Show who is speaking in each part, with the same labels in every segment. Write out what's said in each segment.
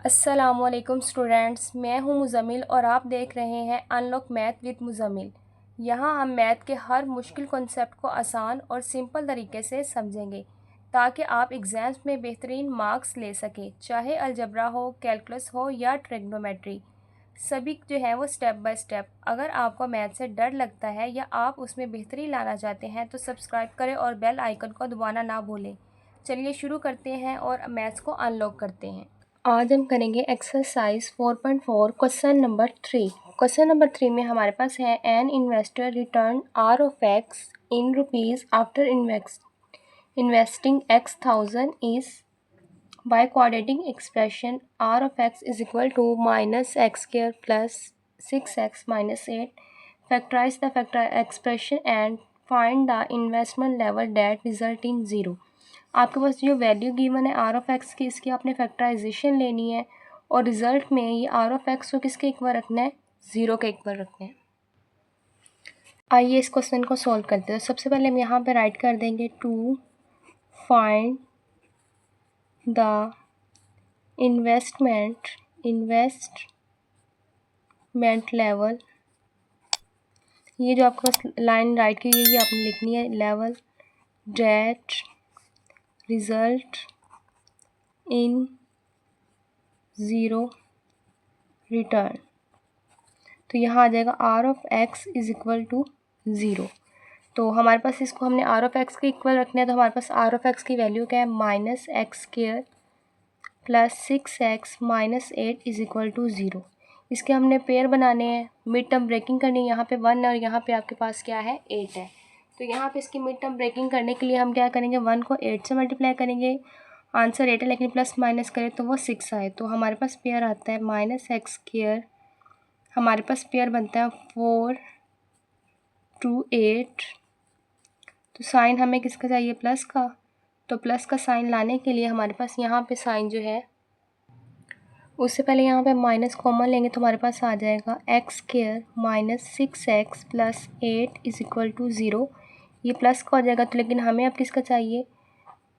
Speaker 1: अस्सलामुअलैकुम स्टूडेंट्स, मैं हूं मुज़म्मिल और आप देख रहे हैं अनलॉक मैथ विद मुज़म्मिल। यहां हम मैथ के हर मुश्किल कॉन्सेप्ट को आसान और सिंपल तरीके से समझेंगे ताकि आप एग्ज़ाम्स में बेहतरीन मार्क्स ले सकें, चाहे अलजबरा हो, कैलकुलस हो या ट्रिग्नोमेट्री। सभी जो है वो स्टेप बाय स्टेप। अगर आपको मैथ से डर लगता है या आप उसमें बेहतरी लाना चाहते हैं तो सब्सक्राइब करें और बेल आइकन को दबाना ना भूलें। चलिए शुरू करते हैं और मैथ्स को अनलॉक करते हैं। आज हम करेंगे exercise 4.4 question number 3। Question number 3 में हमारे पास है an investor return R of x in rupees after investing x thousand is by coordinating expression R of x is equal to minus x square plus 6x minus 8। Factorize the factor expression and find the investment level that result in zero. आपके पास जो value given है R of x की, इसकी आपने factorisation लेनी है और रिजल्ट में ये आर ऑफ एक्स को किसके इक्वल रखना है, ज़ीरो के इक्वल रखना है। आइए इस क्वेश्चन को सॉल्व करते हैं। सबसे पहले हम यहाँ पे राइट कर देंगे to find the investment level. ये जो आपके पास लाइन राइट की हुई है ये आपने लिखनी है, level that result in zero return. तो यहाँ आ जाएगा R of x is equal to zero. तो हमारे पास इसको हमने आर ऑफ एक्स के इक्वल रखना है, तो हमारे पास आर ऑफ एक्स की वैल्यू क्या है, minus x square plus 6x minus 8 is equal to zero. इसके हमने पेयर बनाने हैं, मिड टर्म ब्रेकिंग करनी है। यहाँ पे 1 और यहाँ पे आपके पास क्या है, 8 है। तो यहाँ पे इसकी मिड टर्म ब्रेकिंग करने के लिए हम क्या करेंगे, 1 को 8 से मल्टीप्लाई करेंगे। आंसर 8 है लेकिन प्लस माइनस करें तो वो 6 आए, तो हमारे पास पेयर आता है माइनस एक्स स्क्वायर। हमारे पास पेयर बनता है 4 to 8। तो साइन हमें किसका चाहिए, प्लस का। तो प्लस का साइन लाने के लिए हमारे पास यहाँ पे साइन जो है, उससे पहले यहाँ पे माइनस कॉमन लेंगे तो हमारे पास आ जाएगा x square minus 6x plus 8 is equal to zero. ये प्लस का हो जाएगा, तो लेकिन हमें अब किसका चाहिए,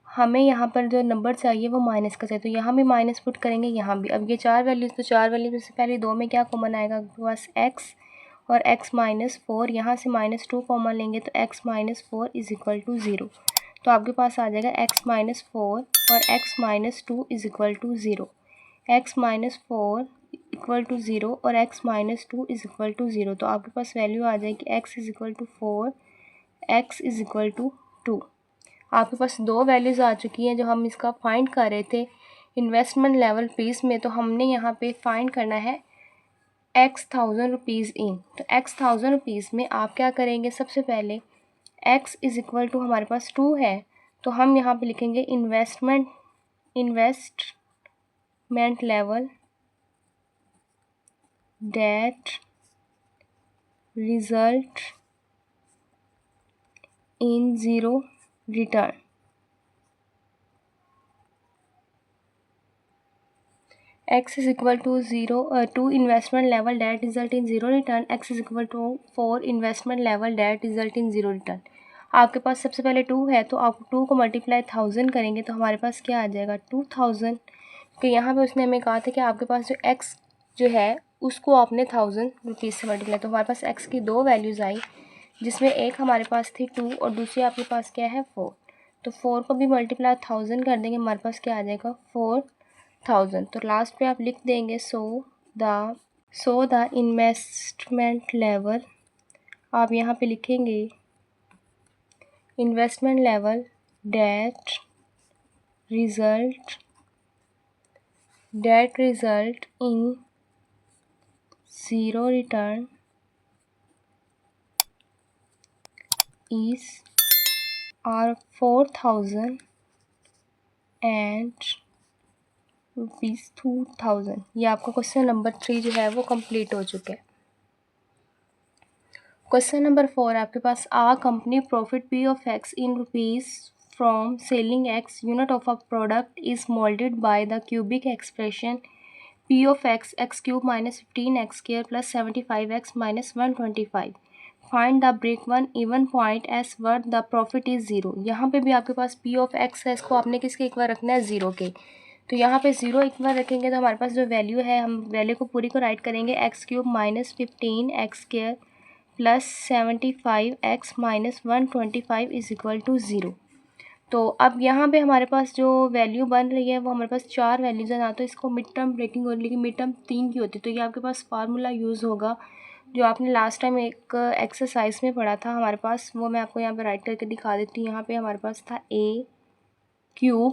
Speaker 1: हमें यहाँ पर जो नंबर चाहिए वो माइनस का चाहिए। तो यहाँ भी माइनस पुट करेंगे, यहाँ भी। अब ये चार वैल्यूज़, तो चार वैल्यूज़ से पहले दो में क्या कॉमन आएगा, बस x और x माइनस 4। यहाँ से माइनस 2 कॉमन लेंगे तो x minus 4 is equal to zero. तो आपके पास आ जाएगा x माइनस 4 और x minus 2 is equal to zero. x minus 4 equal to zero और x minus 2 is equal to zero. तो आपके पास वैल्यू आ जाएगी x is equal to 4, x is equal to 2। आपके पास दो वैल्यूज़ आ चुकी हैं जो हम इसका फाइंड कर रहे थे इन्वेस्टमेंट लेवल पीस में। तो हमने यहाँ पे फाइंड करना है एक्स थाउजेंड रुपीज़ इन। तो एक्स थाउजेंड रुपीज़ में आप क्या करेंगे, सबसे पहले x इज़ इक्वल टू हमारे पास 2 है, तो हम यहाँ पे लिखेंगे investment level that result in zero return. x is equal to 2 investment level that result in zero return, x is equal to 4 investment level that result in zero return। आपके पास सबसे पहले 2 है तो आप 2 को मल्टीप्लाई 1000 करेंगे तो हमारे पास क्या आ जाएगा 2000। कि यहाँ पे उसने हमें कहा था कि आपके पास जो x जो है उसको आपने 1000 रुपीज़ से मल्टीप्लाई, तो हमारे पास x की दो वैल्यूज़ आई जिसमें एक हमारे पास थी 2 और दूसरी आपके पास क्या है 4। तो 4 को भी मल्टीप्लाई 1000 कर देंगे, हमारे पास क्या आ जाएगा 4000। तो लास्ट पे आप लिख देंगे सो द इन्वेस्टमेंट लेवल। आप यहाँ पे लिखेंगे investment level that result in zero return is R 4000 and rupees 2000। ये आपका क्वेश्चन नंबर 3 जो है वो कंप्लीट हो चुका है। क्वेश्चन नंबर 4 आपके पास आ company profit P of x in rupees from selling X unit of a product is moulded by the cubic expression P of X cube minus 15x square plus 75x minus 125। Find the break one even point as word the profit is zero. यहाँ पे भी आपके पास P of x है, इसको आपने किसके equal रखना है, ज़ीरो के। तो यहाँ पे 0 इक्वल रखेंगे तो हमारे पास जो वैल्यू है, हम वैल्यू को पूरी को राइट करेंगे x³ minus 15x² plus 75x minus 125 is equal to 0। तो अब यहाँ पे हमारे पास जो वैल्यू बन रही है वो हमारे पास 4 वैल्यूज़ हैं, ना तो इसको मिड टर्म ब्रेकिंग हो रही, लेकिन मिड टर्म 3 की होती है। तो ये आपके पास फार्मूला यूज़ होगा जो आपने लास्ट टाइम एक एक्सरसाइज में पढ़ा था हमारे पास, वो मैं आपको यहाँ पे राइट करके दिखा देती हूँ। यहाँ पे हमारे पास था a³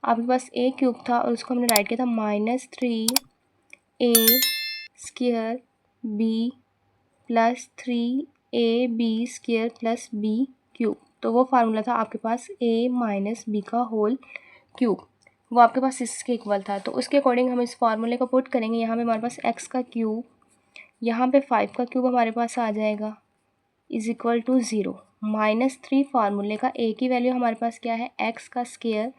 Speaker 1: आपके पास a³ था और उसको हमने राइट किया था -3a² b plus 3ab² plus b³ तो वो फार्मूला था आपके पास a माइनस बी का होल क्यूब, वो आपके पास इसके इक्वल था। तो उसके अकॉर्डिंग हम इस फार्मूले को पुट करेंगे। यहाँ पे हमारे पास x का क्यूब, यहाँ पे 5 का क्यूब हमारे पास आ जाएगा इज इक्वल टू 0। -3 फार्मूले का a की वैल्यू हमारे पास क्या है, x का स्क्वायर,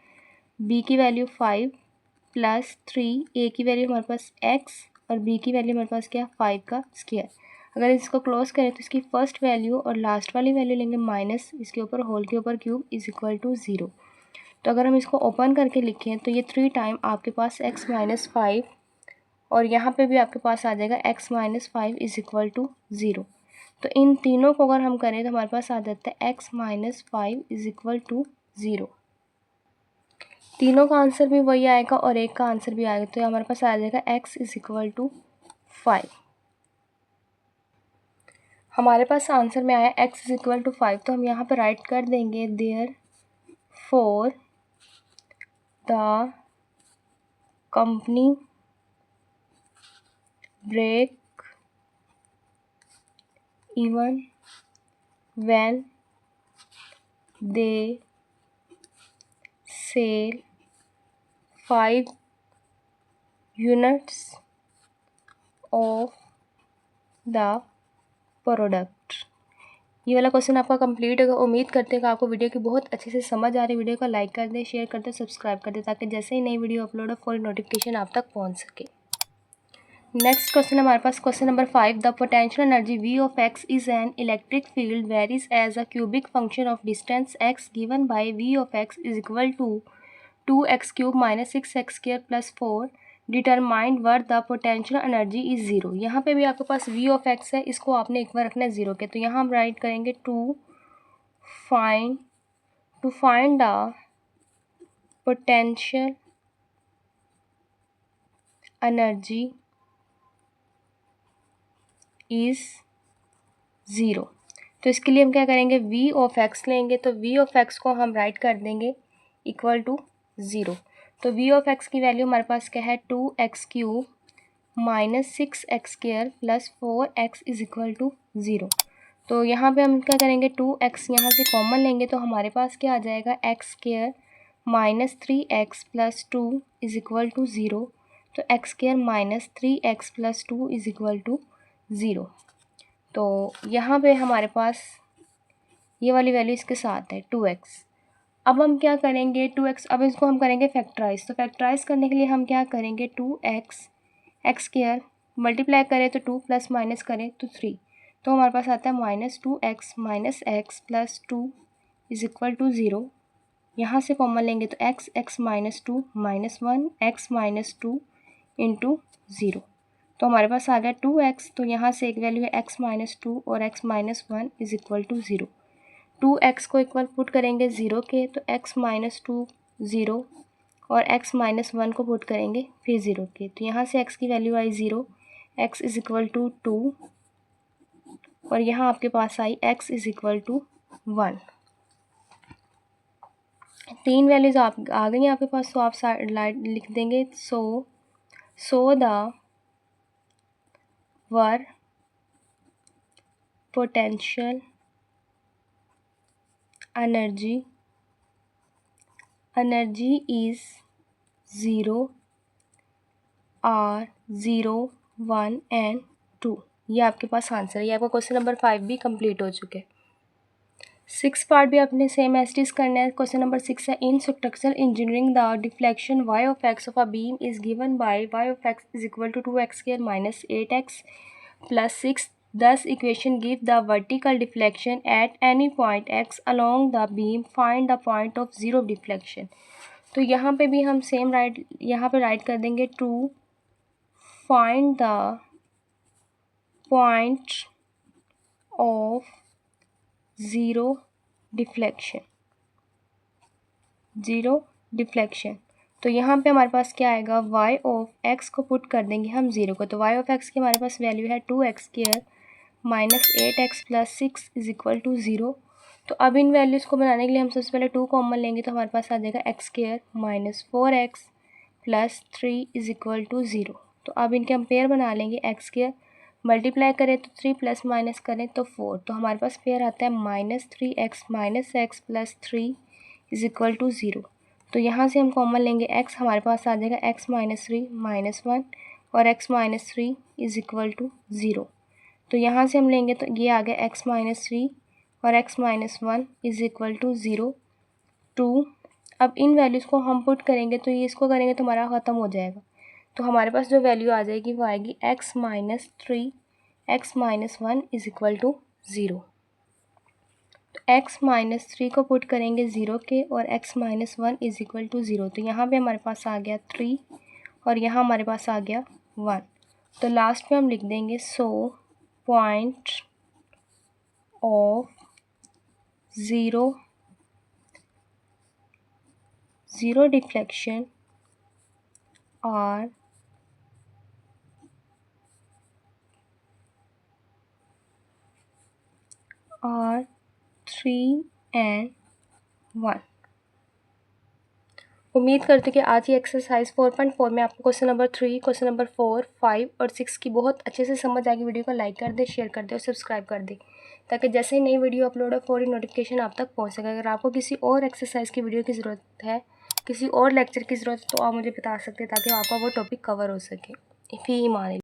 Speaker 1: b की वैल्यू 5 प्लस 3, a की वैल्यू हमारे पास x और b की वैल्यू हमारे पास क्या, 5 का स्क्वायर। अगर इसको क्लोज करें तो इसकी फर्स्ट वैल्यू और लास्ट वाली वैल्यू लेंगे माइनस इसके ऊपर होल के ऊपर क्यूब इज इक्वल टू 0। तो अगर हम इसको ओपन करके लिखें तो ये 3 टाइम आपके पास x माइनस 5 और यहाँ पे भी आपके पास आ जाएगा x minus 5 is equal to 0। तो इन तीनों को अगर हम करें तो हमारे पास आ जाता है x minus 5 is equal to 0। तीनों का आंसर भी वही आएगा और एक का आंसर भी आएगा, तो हमारे पास आ जाएगा x इज इक्वल टू 5। हमारे पास आंसर में आया x इज इक्वल टू 5, तो हम यहाँ पर राइट कर देंगे therefore the company break even when they sell 5 units of the product. ये वाला क्वेश्चन आपका कंप्लीट होगा। उम्मीद करते हैं कि आपको वीडियो की बहुत अच्छे से समझ आ रही है। वीडियो को लाइक कर दें, शेयर कर दें, सब्सक्राइब कर दें ताकि जैसे ही नई वीडियो अपलोड हो फॉर नोटिफिकेशन आप तक पहुंच सके। नेक्स्ट क्वेश्चन हमारे पास question number 5, the potential energy V of x is an electric field varies as a cubic function of distance x given by V of x is equal to 2x³ minus 6x² plus 4 determined word the potential energy is 0। यहाँ पे भी आपके पास V of x है, इसको आपने equal रखना है 0 के, तो यहाँ हम राइट करेंगे to find the potential energy is 0। तो इसके लिए हम क्या करेंगे, V ऑफ x लेंगे, तो V ऑफ x को हम राइट कर देंगे इक्वल टू 0। तो V ऑफ x की वैल्यू हमारे पास क्या है, 2x³ minus 6x² plus 4x is equal to 0। तो यहाँ पे हम क्या करेंगे, 2x यहाँ से कॉमन लेंगे तो हमारे पास क्या आ जाएगा, x² minus 3x plus 2 is equal to 0। तो x² minus 3x plus 2 is equal to 0। तो यहाँ पे हमारे पास ये वाली वैल्यू इसके साथ है 2x। अब हम क्या करेंगे, 2x, अब इसको हम करेंगे फैक्टराइज। तो फैक्टराइज करने के लिए हम क्या करेंगे, 2x x² मल्टीप्लाई करें तो 2 प्लस माइनस करें तो 3, तो हमारे पास आता है -2x minus x plus 2 is equal to 0। यहाँ से कॉमन लेंगे तो x minus 2 minus 1 x minus 2 into 0, तो हमारे पास आ गया 2x। तो यहाँ से एक वैल्यू है x माइनस 2 और x minus 1 is equal to 0। 2x को इक्वल पुट करेंगे 0 के, तो x माइनस 2 0 और x माइनस 1 को पुट करेंगे फिर 0 के, तो यहाँ से x की वैल्यू आई 0, x इज इक्वल टू 2 और यहाँ आपके पास आई x is equal to 1। 3 values आप आ गई आपके पास, तो आप लिख देंगे so the where potential energy is 0 are 0 1 and 2। ये आपके पास आंसर है। ये आपका क्वेश्चन नंबर 5 भी कंप्लीट हो चुके हैं। 6 पार्ट भी आपने सेम एज इट इज करना है। क्वेश्चन नंबर 6 है, in structural engineering the deflection y of x of a beam is given by y of x is equal to 2x² minus 8x plus 6। Thus equation give the vertical deflection at any point x along the beam. Find the point of zero deflection. तो यहाँ पे भी हम same यहाँ पे write कर देंगे to find the point of zero deflection. तो यहाँ पे हमारे पास क्या आएगा, y ऑफ x को पुट कर देंगे हम 0 को। तो y ऑफ x की हमारे पास वैल्यू है 2x² minus 8x plus 6 is equal to 0। तो अब इन वैल्यूज़ को बनाने के लिए हम सबसे पहले 2 कॉमन लेंगे, तो हमारे पास आ जाएगा x² minus 4x plus 3 is equal to 0। तो अब इनके हम पेयर बना लेंगे, x² मल्टीप्लाई करें तो 3 प्लस माइनस करें तो 4। तो हमारे पास पेयर आता है -3x minus x plus 3 is equal to 0। तो यहाँ से हम कॉमन लेंगे x, हमारे पास आ जाएगा x माइनस 3 माइनस 1 और x minus 3 is equal to 0। तो यहाँ से हम लेंगे तो ये आ गया x माइनस 3 और x minus 1 is equal to 0 2। अब इन वैल्यूज़ को हम पुट करेंगे तो ये इसको करेंगे तो हमारा ख़त्म हो जाएगा। तो हमारे पास जो वैल्यू आ जाएगी वो आएगी x minus 3 x minus 1 is equal to 0। तो x माइनस 3 को पुट करेंगे 0 के और x minus 1 is equal to 0। तो यहाँ पे हमारे पास आ गया 3 और यहाँ हमारे पास आ गया 1। तो लास्ट में हम लिख देंगे so point of zero deflection are are 3 and 1। उम्मीद करती हूँ कि आज ही एक्सरसाइज 4.4 में आपको क्वेश्चन नंबर 3, क्वेश्चन नंबर 4, 5 और 6 की बहुत अच्छे से समझ आएगी। वीडियो को लाइक कर दे, शेयर कर दे और सब्सक्राइब कर दे, ताकि जैसे ही नई वीडियो अपलोड हो फौरी नोटिफिकेशन आप तक पहुँच सके। अगर आपको किसी और एक्सरसाइज की वीडियो की ज़रूरत है, किसी और लेक्चर की ज़रूरत है, तो आप मुझे बता सकते हैं ताकि आपका वो टॉपिक कवर हो सके। फ़ी ईमान।